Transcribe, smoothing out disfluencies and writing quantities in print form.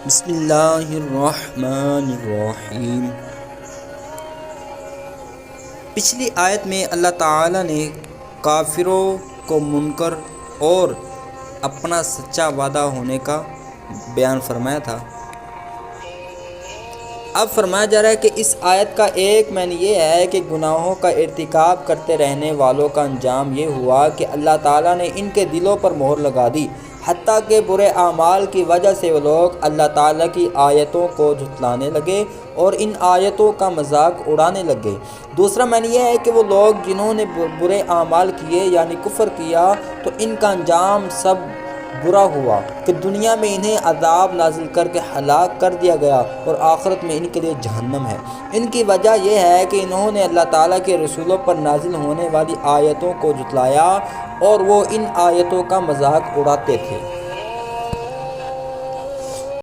بسم اللہ الرحمن الرحیم۔ پچھلی آیت میں اللہ تعالیٰ نے کافروں کو منکر اور اپنا سچا وعدہ ہونے کا بیان فرمایا تھا۔ اب فرمایا جا رہا ہے کہ اس آیت کا ایک معنی یہ ہے کہ گناہوں کا ارتکاب کرتے رہنے والوں کا انجام یہ ہوا کہ اللہ تعالیٰ نے ان کے دلوں پر مہر لگا دی، حتیٰ کہ برے اعمال کی وجہ سے وہ لوگ اللہ تعالیٰ کی آیتوں کو جھٹلانے لگے اور ان آیتوں کا مذاق اڑانے لگے۔ دوسرا معنی یہ ہے کہ وہ لوگ جنہوں نے برے اعمال کیے یعنی کفر کیا تو ان کا انجام سب برا ہوا کہ دنیا میں انہیں عذاب نازل کر کے ہلاک کر دیا گیا اور آخرت میں ان کے لیے جہنم ہے۔ ان کی وجہ یہ ہے کہ انہوں نے اللہ تعالیٰ کے رسولوں پر نازل ہونے والی آیتوں کو جھٹلایا اور وہ ان آیتوں کا مذاق اڑاتے تھے۔